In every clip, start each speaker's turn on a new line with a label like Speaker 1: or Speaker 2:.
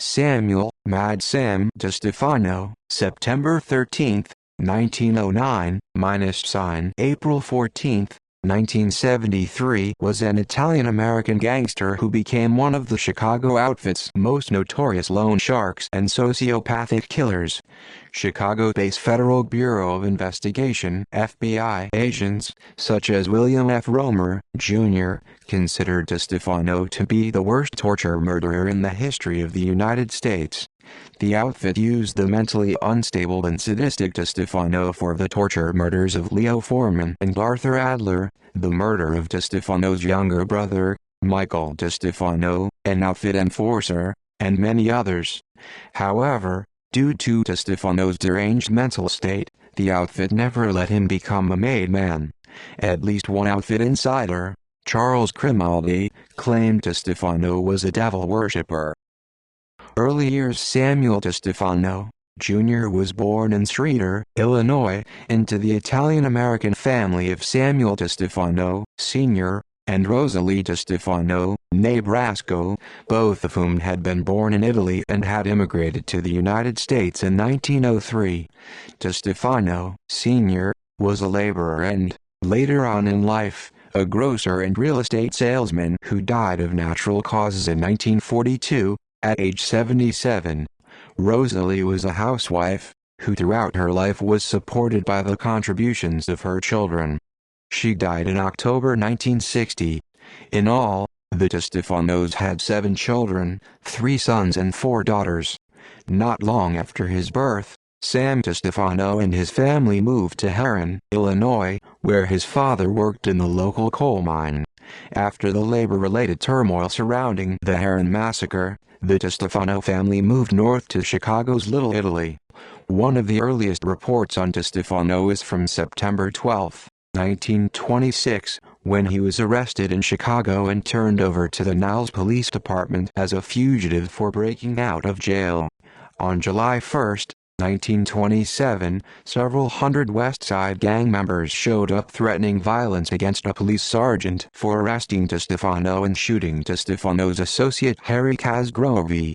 Speaker 1: Samuel "Mad Sam" DeStefano, September 13, 1909, April 14, 1973, was an Italian-American gangster who became one of the Chicago outfit's most notorious loan sharks and sociopathic killers. Chicago-based Federal Bureau of Investigation (FBI) agents, such as William F. Romer, Jr., considered DeStefano to be the worst torture murderer in the history of the United States. The outfit used the mentally unstable and sadistic DeStefano for the torture murders of Leo Foreman and Arthur Adler, the murder of DeStefano's younger brother, Michael DeStefano, an outfit enforcer, and many others. However, due to DeStefano's deranged mental state, the outfit never let him become a made man. At least one outfit insider, Charles Grimaldi, claimed DeStefano was a devil worshipper. Early years. Samuel DeStefano, Jr. was born in Streator, Illinois, into the Italian-American family of Samuel DeStefano, Sr., and Rosalie DeStefano, née Brasco, both of whom had been born in Italy and had immigrated to the United States in 1903. DeStefano, Sr., was a laborer and, later on in life, a grocer and real estate salesman who died of natural causes in 1942, at age 77. Rosalie was a housewife, who throughout her life was supported by the contributions of her children. She died in October 1960. In all, the DeStefanos had 7 children, 3 sons and 4 daughters. Not long after his birth, Sam DeStefano and his family moved to Herrin, Illinois, where his father worked in the local coal mine. After the labor-related turmoil surrounding the Herrin massacre, the DeStefano family moved north to Chicago's Little Italy. One of the earliest reports on DeStefano is from September 12, 1926, when he was arrested in Chicago and turned over to the Niles Police Department as a fugitive for breaking out of jail. On July 1, 1927, several hundred West Side Gang members showed up threatening violence against a police sergeant for arresting DeStefano and shooting DeStefano's associate Harry Cosgrove.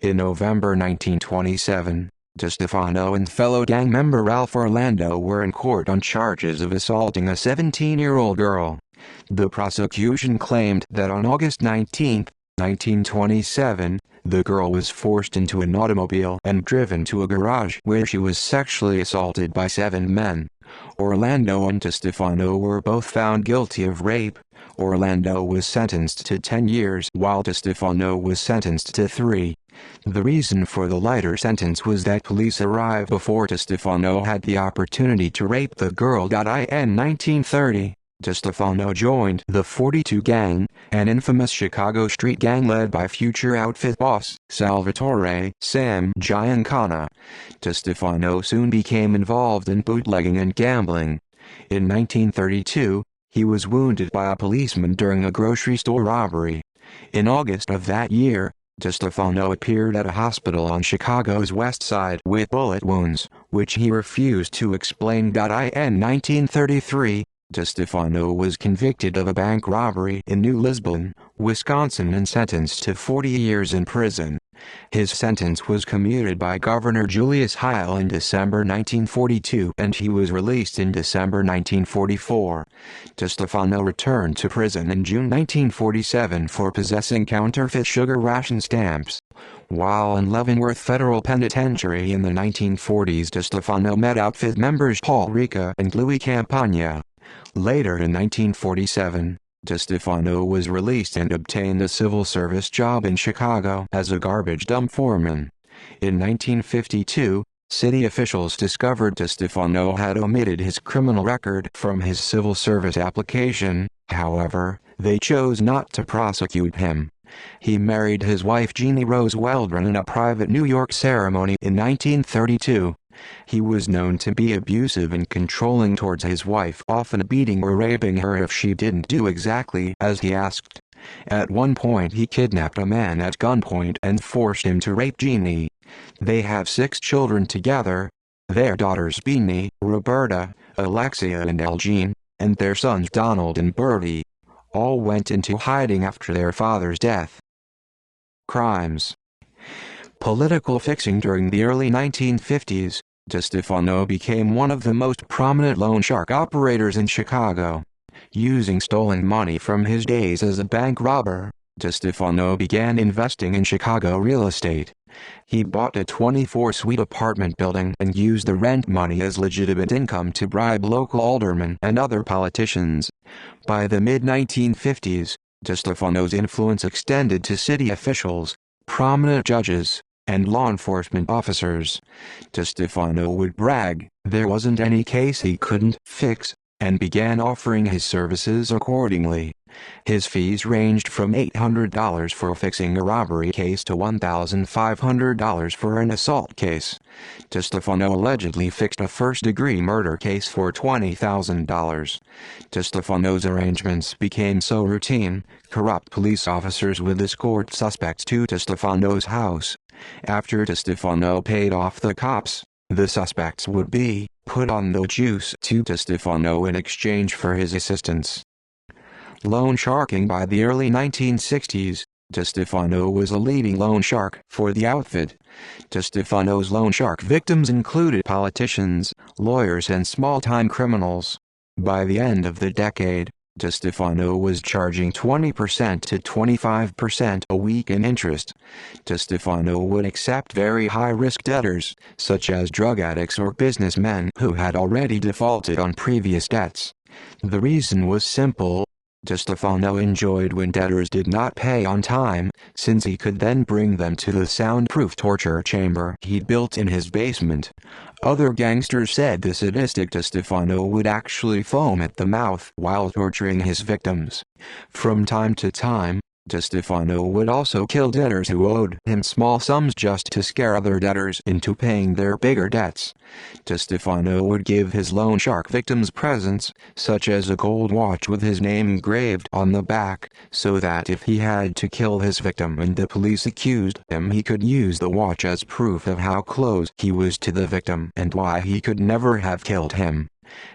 Speaker 1: In November 1927, DeStefano and fellow gang member Ralph Orlando were in court on charges of assaulting a 17-year-old girl. The prosecution claimed that on August 19, 1927, the girl was forced into an automobile and driven to a garage where she was sexually assaulted by 7 men. Orlando and DeStefano were both found guilty of rape. Orlando was sentenced to 10 years while DeStefano was sentenced to 3. The reason for the lighter sentence was that police arrived before DeStefano had the opportunity to rape the girl. In 1930, DeStefano joined the 42 Gang, an infamous Chicago street gang led by future outfit boss Salvatore "Sam" Giancana. DeStefano soon became involved in bootlegging and gambling. In 1932, he was wounded by a policeman during a grocery store robbery. In August of that year, DeStefano appeared at a hospital on Chicago's West Side with bullet wounds, which he refused to explain. In 1933, DeStefano was convicted of a bank robbery in New Lisbon, Wisconsin and sentenced to 40 years in prison. His sentence was commuted by Governor Julius Heil in December 1942 and he was released in December 1944. DeStefano returned to prison in June 1947 for possessing counterfeit sugar ration stamps. While in Leavenworth Federal Penitentiary in the 1940s, DeStefano met outfit members Paul Ricca and Louis Campagna. Later in 1947, DeStefano was released and obtained a civil service job in Chicago as a garbage dump foreman. In 1952, city officials discovered DeStefano had omitted his criminal record from his civil service application. However, they chose not to prosecute him. He married his wife Jeannie Rose Weldron in a private New York ceremony in 1932. He was known to be abusive and controlling towards his wife, often beating or raping her if she didn't do exactly as he asked. At one point he kidnapped a man at gunpoint and forced him to rape Jeannie. They have 6 children together, their daughters Beanie, Roberta, Alexia and Elgene, and their sons Donald and Bertie. All went into hiding after their father's death. Crimes. political fixing. During the early 1950s, DeStefano became one of the most prominent loan shark operators in Chicago. Using stolen money from his days as a bank robber, DeStefano began investing in Chicago real estate. He bought a 24-suite apartment building and used the rent money as legitimate income to bribe local aldermen and other politicians. By the mid-1950s, DeStefano's influence extended to city officials, prominent judges, and law enforcement officers. DeStefano would brag there wasn't any case he couldn't fix, and began offering his services accordingly. His fees ranged from $800 for fixing a robbery case to $1,500 for an assault case. DeStefano allegedly fixed a first-degree murder case for $20,000. DeStefano's arrangements became so routine, corrupt police officers would escort suspects to DeStefano's house. After DeStefano paid off the cops, the suspects would be put on the juice to DeStefano in exchange for his assistance. Loan sharking. By the early 1960s, DeStefano was a leading loan shark for the outfit. DeStefano's loan shark victims included politicians, lawyers, and small-time criminals. By the end of the decade, DeStefano was charging 20% to 25% a week in interest. DeStefano would accept very high-risk debtors, such as drug addicts or businessmen who had already defaulted on previous debts. The reason was simple. DeStefano enjoyed when debtors did not pay on time, since he could then bring them to the soundproof torture chamber he'd built in his basement. Other gangsters said the sadistic DeStefano would actually foam at the mouth while torturing his victims. From time to time, DeStefano would also kill debtors who owed him small sums just to scare other debtors into paying their bigger debts. DeStefano would give his loan shark victims presents, such as a gold watch with his name engraved on the back, so that if he had to kill his victim and the police accused him, he could use the watch as proof of how close he was to the victim and why he could never have killed him.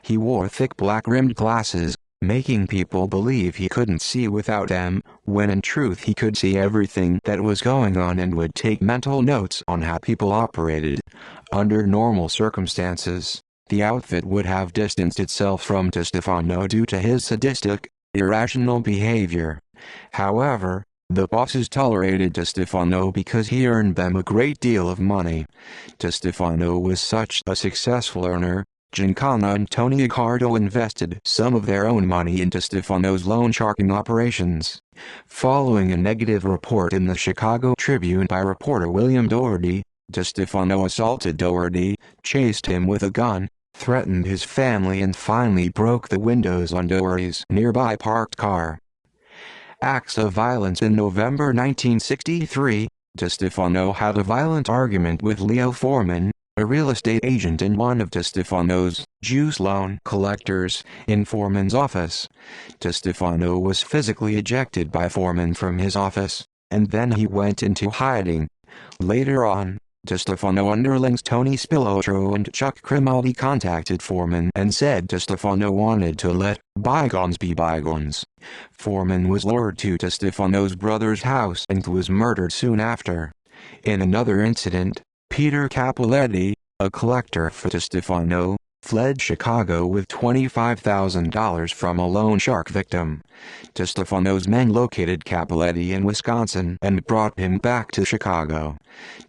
Speaker 1: He wore thick black-rimmed glasses, making people believe he couldn't see without them, when in truth he could see everything that was going on and would take mental notes on how people operated. Under normal circumstances, the outfit would have distanced itself from DeStefano due to his sadistic, irrational behavior. However, the bosses tolerated DeStefano because he earned them a great deal of money. DeStefano was such a successful earner, Giancana and Tony Accardo invested some of their own money into DeStefano's loan sharking operations. Following a negative report in the Chicago Tribune by reporter William Doherty, DeStefano assaulted Doherty, chased him with a gun, threatened his family, and finally broke the windows on Doherty's nearby parked car. Acts of violence. In November 1963, DeStefano had a violent argument with Leo Foreman, a real estate agent and one of DeStefano's juice loan collectors, in Foreman's office. DeStefano was physically ejected by Foreman from his office, and then he went into hiding. Later on, DeStefano underlings Tony Spilotro and Chuck Grimaldi contacted Foreman and said DeStefano wanted to let bygones be bygones. Foreman was lured to DeStefano's brother's house and was murdered soon after. In another incident, Peter Capoletti, a collector for DeStefano, fled Chicago with $25,000 from a loan shark victim. DeStefano's men located Capoletti in Wisconsin and brought him back to Chicago.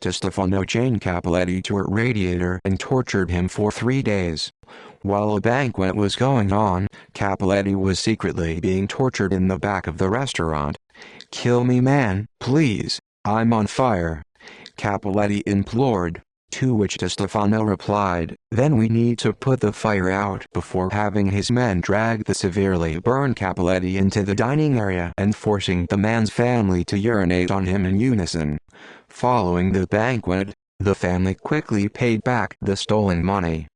Speaker 1: DeStefano chained Capoletti to a radiator and tortured him for 3 days. While a banquet was going on, Capoletti was secretly being tortured in the back of the restaurant. "Kill me, man, please, I'm on fire," Capoletti implored, to which DeStefano replied, "Then we need to put the fire out," before having his men drag the severely burned Capoletti into the dining area and forcing the man's family to urinate on him in unison. Following the banquet, the family quickly paid back the stolen money.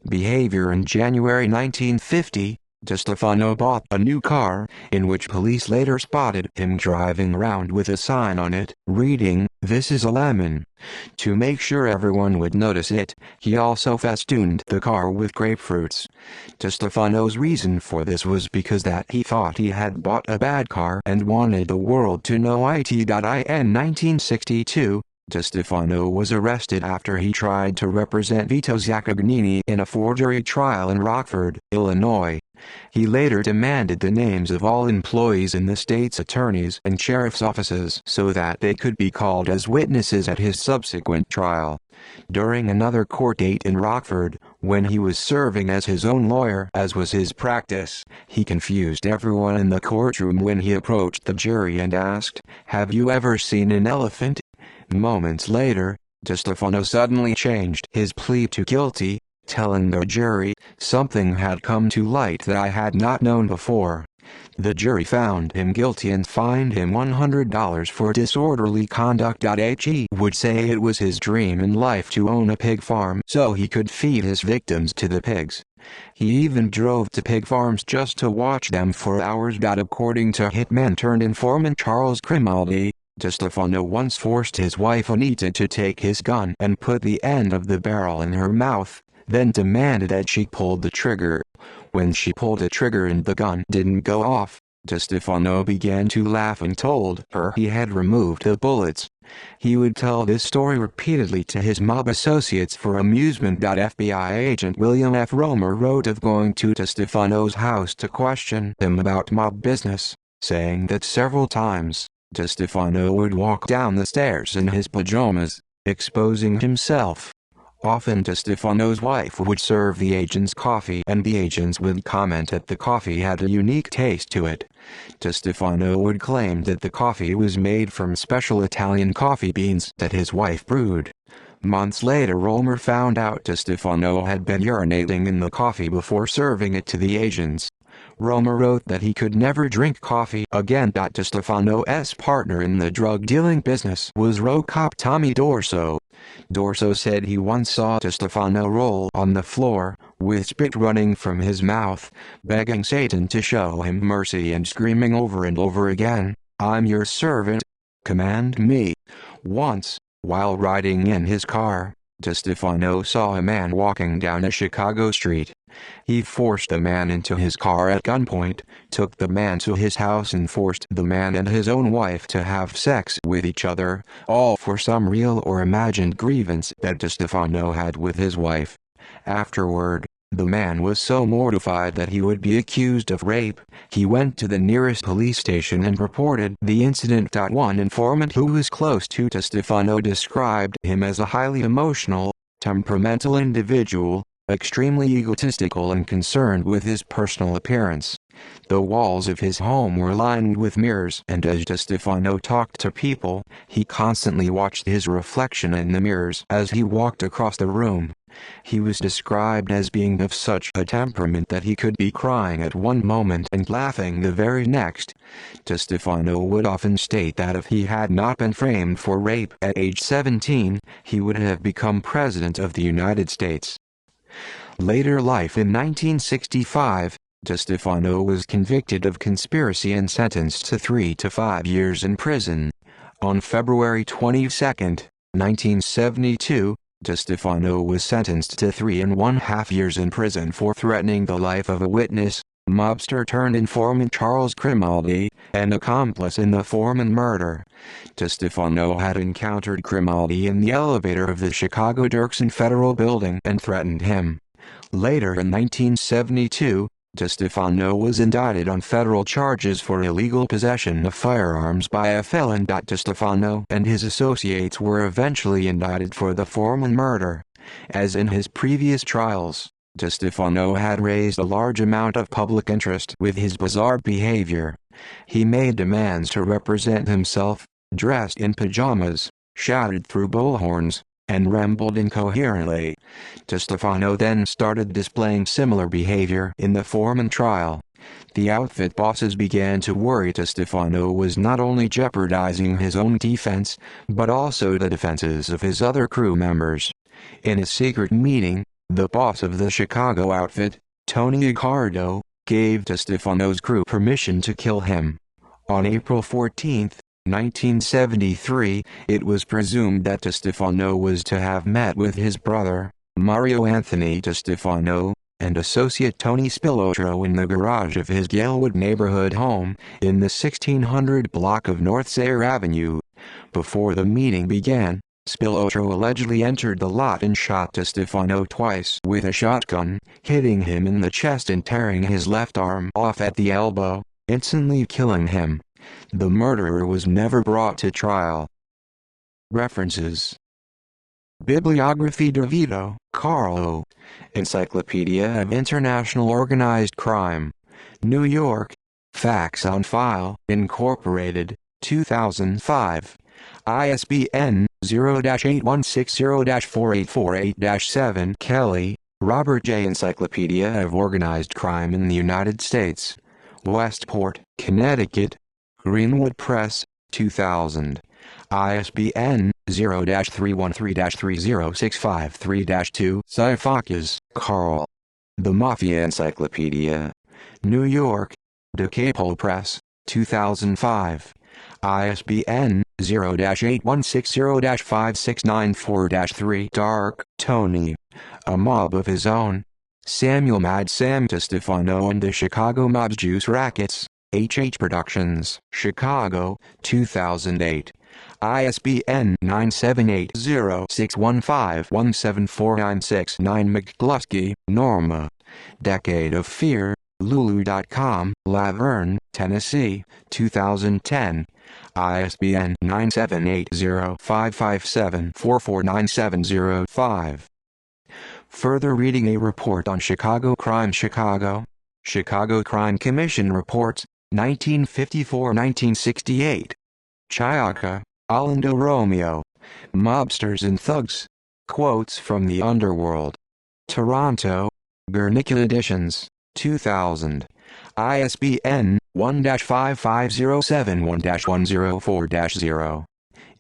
Speaker 1: Behavior. In January 1950, DeStefano bought a new car, in which police later spotted him driving around with a sign on it, reading, "This is a lemon." To make sure everyone would notice it, he also festooned the car with grapefruits. DeStefano's reason for this was because that he thought he had bought a bad car and wanted the world to know it. In 1962, DeStefano was arrested after he tried to represent Vito Zaccagnini in a forgery trial in Rockford, Illinois. He later demanded the names of all employees in the state's attorneys and sheriff's offices so that they could be called as witnesses at his subsequent trial. During another court date in Rockford, when he was serving as his own lawyer as was his practice, he confused everyone in the courtroom when he approached the jury and asked, "Have you ever seen an elephant?" Moments later, DeStefano suddenly changed his plea to guilty, telling the jury, "Something had come to light that I had not known before." The jury found him guilty and fined him $100 for disorderly conduct. He would say it was his dream in life to own a pig farm so he could feed his victims to the pigs. He even drove to pig farms just to watch them for hours. According to hitman turned informant Charles Grimaldi, DeStefano once forced his wife Anita to take his gun and put the end of the barrel in her mouth, then demanded that she pull the trigger. When she pulled the trigger and the gun didn't go off, DeStefano began to laugh and told her he had removed the bullets. He would tell this story repeatedly to his mob associates for amusement. FBI agent William F. Romer wrote of going to DeStefano's house to question him about mob business, saying that several times, DeStefano would walk down the stairs in his pajamas, exposing himself. Often DeStefano's wife would serve the agents coffee and the agents would comment that the coffee had a unique taste to it. DeStefano would claim that the coffee was made from special Italian coffee beans that his wife brewed. Months later, Romer found out DeStefano had been urinating in the coffee before serving it to the agents. Romer wrote that he could never drink coffee again. DeStefano's partner in the drug-dealing business was road cop Tommy Dorso. Dorso said he once saw DeStefano roll on the floor, with spit running from his mouth, begging Satan to show him mercy and screaming over and over again, "I'm your servant. Command me." Once, while riding in his car, DeStefano saw a man walking down a Chicago street. He forced the man into his car at gunpoint, took the man to his house and forced the man and his own wife to have sex with each other, all for some real or imagined grievance that DeStefano had with his wife. Afterward, the man was so mortified that he would be accused of rape, he went to the nearest police station and reported the incident. One informant who was close to DeStefano described him as a highly emotional, temperamental individual, extremely egotistical and concerned with his personal appearance. The walls of his home were lined with mirrors, and as DeStefano talked to people, he constantly watched his reflection in the mirrors as he walked across the room. He was described as being of such a temperament that he could be crying at one moment and laughing the very next. DeStefano would often state that if he had not been framed for rape at age 17, he would have become President of the United States. Later life. In 1965, DeStefano was convicted of conspiracy and sentenced to 3 to 5 years in prison. On February 22, 1972, DeStefano was sentenced to 3.5 years in prison for threatening the life of a witness, mobster turned informant Charles Grimaldi, an accomplice in the Foreman murder. DeStefano had encountered Grimaldi in the elevator of the Chicago Dirksen Federal Building and threatened him. Later in 1972, DeStefano was indicted on federal charges for illegal possession of firearms by a felon. DeStefano and his associates were eventually indicted for the Foreman murder. As in his previous trials, DeStefano had raised a large amount of public interest with his bizarre behavior. He made demands to represent himself, dressed in pajamas, shouted through bullhorns, and rambled incoherently. DeStefano then started displaying similar behavior in the Foreman trial. The outfit bosses began to worry DeStefano was not only jeopardizing his own defense, but also the defenses of his other crew members. In a secret meeting, the boss of the Chicago outfit, Tony Accardo, gave DeStefano's crew permission to kill him. On April 14, 1973, it was presumed that DeStefano was to have met with his brother, Mario Anthony DeStefano, and associate Tony Spilotro in the garage of his Galewood neighborhood home, in the 1600 block of North Sayre Avenue. Before the meeting began, Spilotro allegedly entered the lot and shot DeStefano twice with a shotgun, hitting him in the chest and tearing his left arm off at the elbow, instantly killing him. The murderer was never brought to trial. References: Bibliography: DeVito, Carlo. Encyclopedia of International Organized Crime. New York. Facts on File, Incorporated, 2005. ISBN 0-8160-4848-7. Kelly, Robert J. Encyclopedia of Organized Crime in the United States. Westport, Connecticut. Greenwood Press, 2000. ISBN 0-313-30653-2. Sifakis, Carl. The Mafia Encyclopedia. New York. DeCapo Press, 2005. ISBN 0-8160-5694-3. Dark, Tony. A Mob of His Own. Samuel Mad Sam DeStefano and the Chicago Mob's Juice Rackets. HH Productions, Chicago, 2008. ISBN 978-0-615-17496-9. McGlusky, Norma. Decade of Fear, Lulu.com, Laverne, Tennessee, 2010. ISBN 978-0-557-44970-5. Further reading: a report on Chicago crime. Chicago Crime Commission Reports, 1954-1968. Chiaka, Alendo Romeo. Mobsters and Thugs. Quotes from the Underworld. Toronto, Guernica Editions, 2000. ISBN 1-55071-104-0.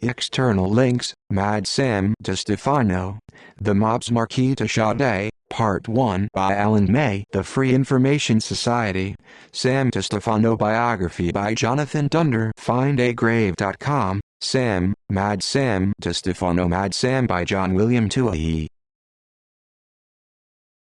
Speaker 1: External links: Mad Sam DeStefano, The Mob's Marquis de Sade, Part 1 by Alan May. The Free Information Society. Sam DeStefano biography by Jonathan Dunder. FindAgrave.com. Sam, Mad Sam DeStefano. Mad Sam by John William Tuahi.